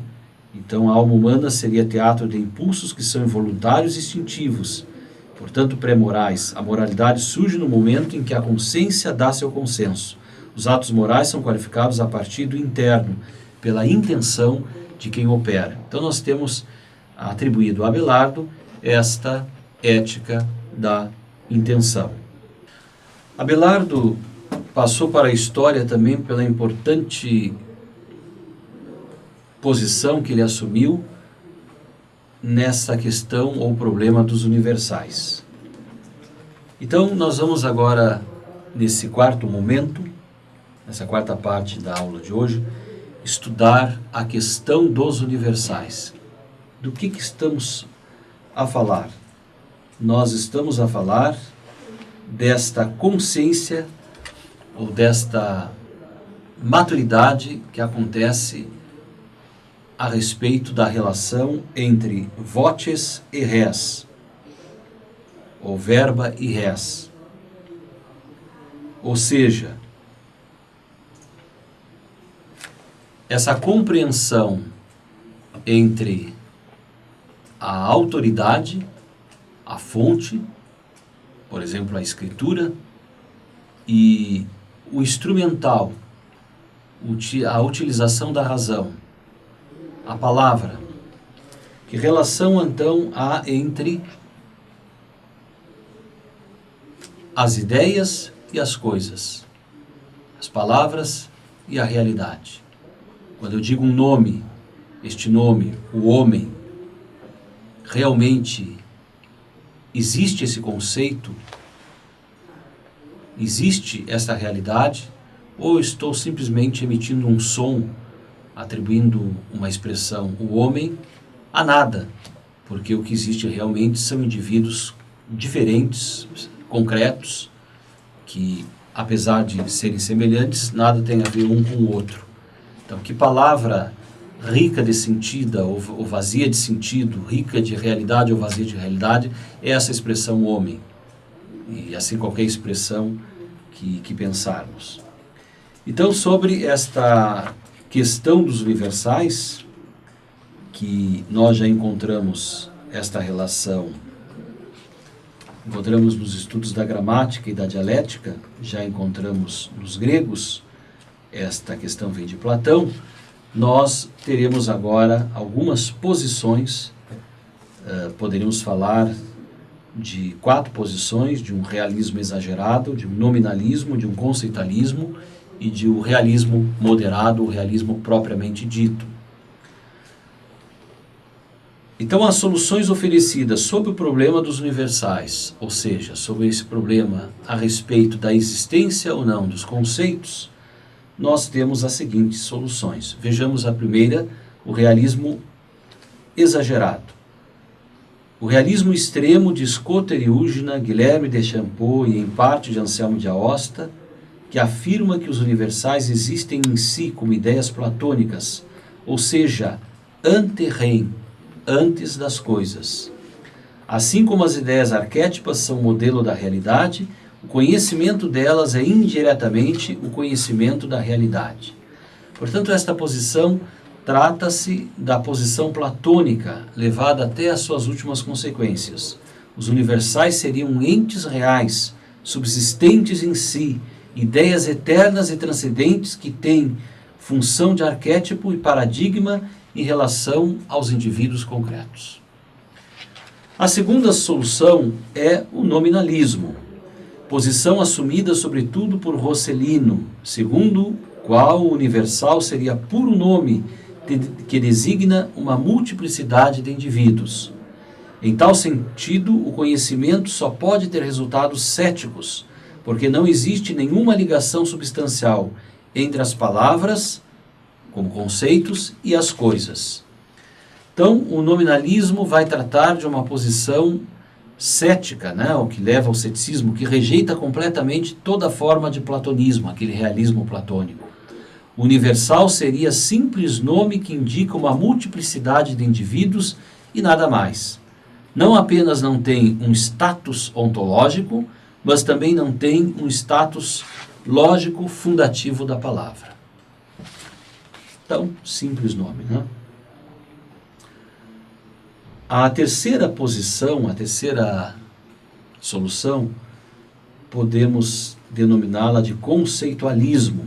Então, a alma humana seria teatro de impulsos que são involuntários e instintivos, portanto pré-morais. A moralidade surge no momento em que a consciência dá seu consenso. Os atos morais são qualificados a partir do interno, pela intenção de quem opera. Então, nós temos atribuído a Abelardo esta ética da intenção. Abelardo passou para a história também pela importante posição que ele assumiu nessa questão ou problema dos universais. Então, nós vamos agora, nesse quarto momento, nessa quarta parte da aula de hoje, estudar a questão dos universais. Do que estamos a falar? Nós estamos a falar desta consciência ou desta maturidade que acontece a respeito da relação entre voces e res, ou verba e res. Ou seja, essa compreensão entre a autoridade, a fonte, por exemplo, a escritura, e o instrumental, a utilização da razão, a palavra. Que relação então há entre as ideias e as coisas, as palavras e a realidade? Quando eu digo um nome, este nome, o homem, realmente existe esse conceito? Existe essa realidade? Ou estou simplesmente emitindo um som, atribuindo uma expressão, o homem, a nada? Porque o que existe realmente são indivíduos diferentes, concretos, que, apesar de serem semelhantes, nada tem a ver um com o outro. Então, que palavra rica de sentido ou vazia de sentido, rica de realidade ou vazia de realidade, é essa expressão homem. E assim qualquer expressão que pensarmos. Então, sobre esta questão dos universais, que nós já encontramos esta relação, encontramos nos estudos da gramática e da dialética, já encontramos nos gregos, esta questão vem de Platão. Nós teremos agora algumas posições, poderíamos falar de 4 posições, de um realismo exagerado, de um nominalismo, de um conceitualismo e de um realismo moderado, o realismo propriamente dito. Então, as soluções oferecidas sobre o problema dos universais, ou seja, sobre esse problema a respeito da existência ou não dos conceitos, nós temos as seguintes soluções. Vejamos a primeira, o realismo exagerado. O realismo extremo de Scotter e Húgena, Guilherme de Champeau e em parte de Anselmo de Aosta, que afirma que os universais existem em si como ideias platônicas, ou seja, ante rem, antes das coisas. Assim como as ideias arquétipas são modelo da realidade, o conhecimento delas é indiretamente o conhecimento da realidade. Portanto, esta posição trata-se da posição platônica, levada até as suas últimas consequências. Os universais seriam entes reais, subsistentes em si, ideias eternas e transcendentes que têm função de arquétipo e paradigma em relação aos indivíduos concretos. A segunda solução é o nominalismo, posição assumida sobretudo por Rosselino, segundo qual o universal seria puro nome que designa uma multiplicidade de indivíduos. Em tal sentido, o conhecimento só pode ter resultados céticos, porque não existe nenhuma ligação substancial entre as palavras, como conceitos, e as coisas. Então, o nominalismo vai tratar de uma posição cética, né, o que leva ao ceticismo, que rejeita completamente toda forma de platonismo, aquele realismo platônico. O universal seria simples nome que indica uma multiplicidade de indivíduos e nada mais. Não apenas não tem um status ontológico, mas também não tem um status lógico fundativo da palavra. Então, simples nome, né? A terceira posição, a terceira solução, podemos denominá-la de conceitualismo.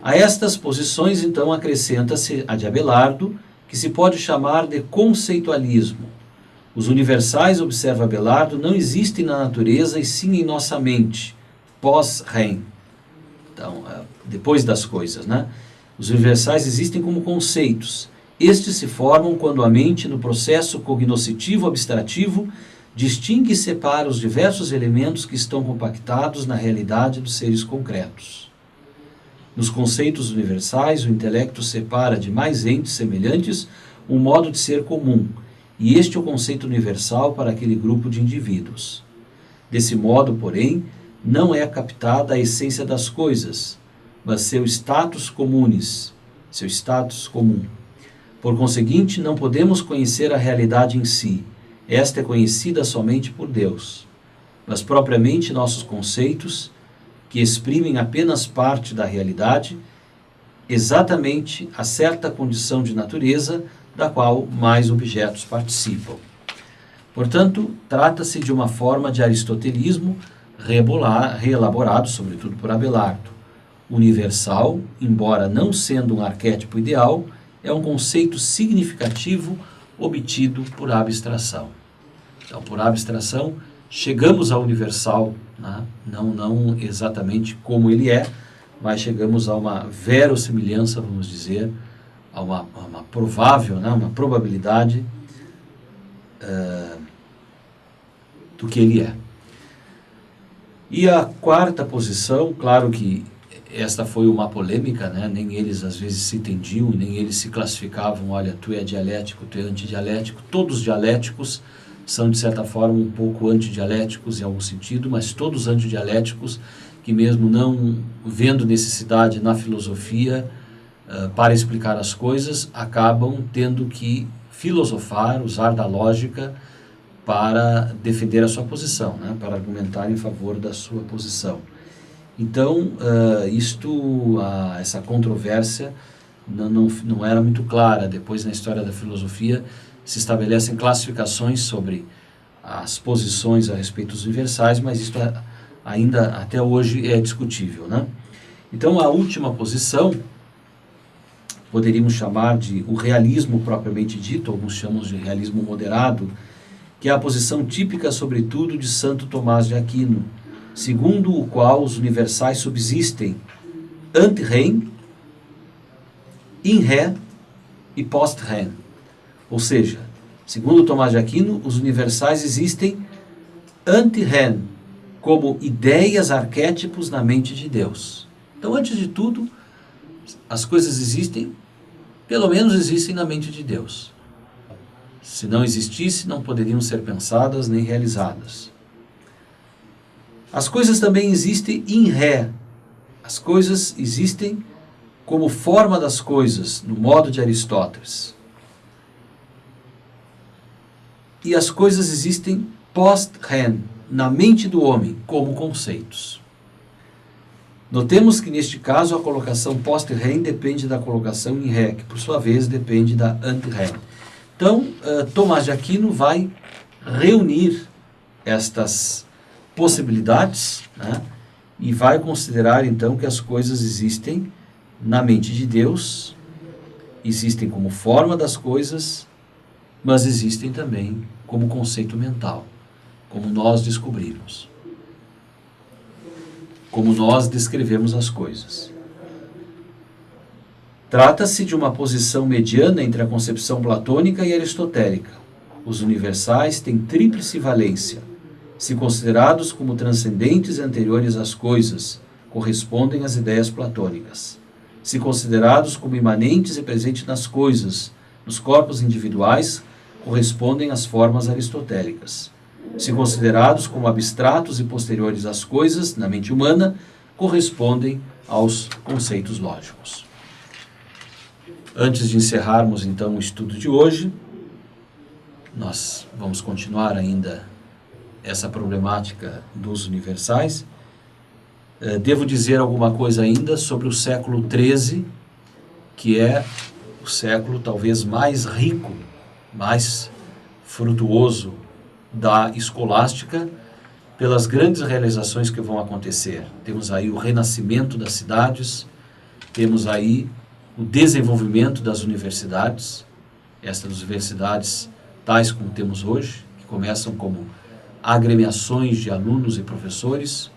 A estas posições, então, acrescenta-se a de Abelardo, que se pode chamar de conceitualismo. Os universais, observa Abelardo, não existem na natureza e sim em nossa mente, pós-rem. Então, depois das coisas, né? Os universais existem como conceitos. Estes se formam quando a mente, no processo cognoscitivo abstrativo, distingue e separa os diversos elementos que estão compactados na realidade dos seres concretos. Nos conceitos universais, o intelecto separa de mais entes semelhantes um modo de ser comum, e este é o conceito universal para aquele grupo de indivíduos. Desse modo, porém, não é captada a essência das coisas, mas seu status communis, seu status comum. Por conseguinte, não podemos conhecer a realidade em si. Esta é conhecida somente por Deus. Mas propriamente nossos conceitos, que exprimem apenas parte da realidade, exatamente a certa condição de natureza da qual mais objetos participam. Portanto, trata-se de uma forma de aristotelismo reelaborado, sobretudo por Abelardo. Universal, embora não sendo um arquétipo ideal, é um conceito significativo obtido por abstração. Então, por abstração, chegamos ao universal, né? não exatamente como ele é, mas chegamos a uma verossimilhança, vamos dizer, a uma provável, né? Uma probabilidade do que ele é. E a quarta posição, claro que esta foi uma polêmica, né? Nem eles às vezes se entendiam, nem eles se classificavam, olha, tu é dialético, tu é antidialético. Todos dialéticos são, de certa forma, um pouco antidialéticos em algum sentido, mas todos antidialéticos que, mesmo não vendo necessidade na filosofia para explicar as coisas, acabam tendo que filosofar, usar da lógica para defender a sua posição, né? Para argumentar em favor da sua posição. Então, essa controvérsia não era muito clara. Depois, na história da filosofia, se estabelecem classificações sobre as posições a respeito dos universais, mas isso ainda até hoje é discutível, né? Então, a última posição poderíamos chamar de o realismo propriamente dito, alguns chamam de realismo moderado, que é a posição típica, sobretudo, de Santo Tomás de Aquino, segundo o qual os universais subsistem ante rem, in ré e post rem. Ou seja, segundo Tomás de Aquino, os universais existem ante rem, como ideias, arquétipos na mente de Deus. Então, antes de tudo, as coisas existem, pelo menos existem na mente de Deus. Se não existisse, não poderiam ser pensadas nem realizadas. As coisas também existem in ré. As coisas existem como forma das coisas, no modo de Aristóteles. E as coisas existem post rem, na mente do homem, como conceitos. Notemos que, neste caso, a colocação post rem depende da colocação in ré, que, por sua vez, depende da ante rem. Então, Tomás de Aquino vai reunir estas possibilidades, né? E vai considerar, então, que as coisas existem na mente de Deus, existem como forma das coisas, mas existem também como conceito mental, como nós descobrimos, como nós descrevemos as coisas. Trata-se de uma posição mediana entre a concepção platônica e aristotélica. Os universais têm tríplice valência. Se considerados como transcendentes e anteriores às coisas, correspondem às ideias platônicas. Se considerados como imanentes e presentes nas coisas, nos corpos individuais, correspondem às formas aristotélicas. Se considerados como abstratos e posteriores às coisas, na mente humana, correspondem aos conceitos lógicos. Antes de encerrarmos, então, o estudo de hoje, nós vamos continuar ainda essa problemática dos universais, devo dizer alguma coisa ainda sobre o século XIII, que é o século talvez mais rico, mais frutuoso da escolástica, pelas grandes realizações que vão acontecer. Temos aí o renascimento das cidades, temos aí o desenvolvimento das universidades, estas universidades tais como temos hoje, que começam como agremiações de alunos e professores.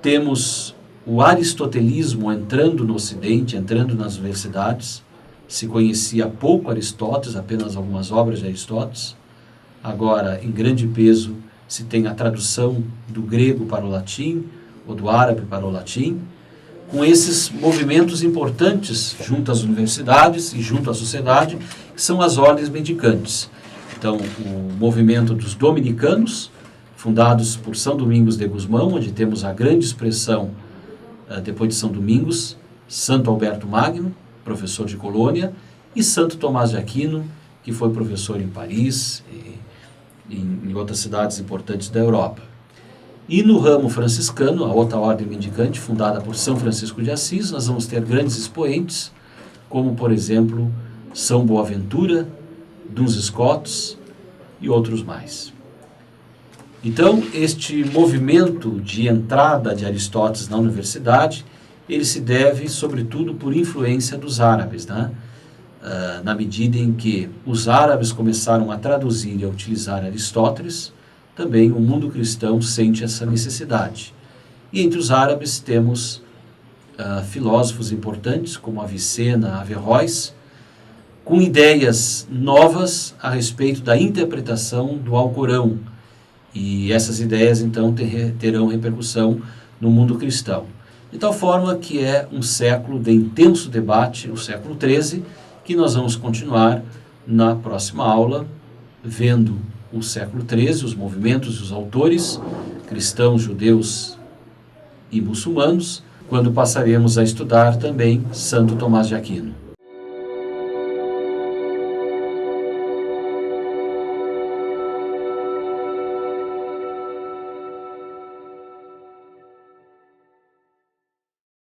Temos o aristotelismo entrando no Ocidente, entrando nas universidades. Se conhecia pouco Aristóteles, apenas algumas obras de Aristóteles. Agora, em grande peso, se tem a tradução do grego para o latim, ou do árabe para o latim, com esses movimentos importantes junto às universidades e junto à sociedade, que são as ordens mendicantes. Então, o movimento dos dominicanos, fundados por São Domingos de Gusmão, onde temos a grande expressão, depois de São Domingos, Santo Alberto Magno, professor de Colônia, e Santo Tomás de Aquino, que foi professor em Paris e em outras cidades importantes da Europa. E no ramo franciscano, a outra ordem mendicante, fundada por São Francisco de Assis, nós vamos ter grandes expoentes, como, por exemplo, São Boaventura, Duns Scotus e outros mais. Então, este movimento de entrada de Aristóteles na universidade, ele se deve, sobretudo, por influência dos árabes, né? Na medida em que os árabes começaram a traduzir e a utilizar Aristóteles, também o mundo cristão sente essa necessidade. E entre os árabes temos filósofos importantes, como Avicena, Averroes, com ideias novas a respeito da interpretação do Alcorão. E essas ideias, então, terão repercussão no mundo cristão. De tal forma que é um século de intenso debate, o século XIII, que nós vamos continuar na próxima aula, vendo o século XIII, os movimentos e os autores, cristãos, judeus e muçulmanos, quando passaremos a estudar também Santo Tomás de Aquino.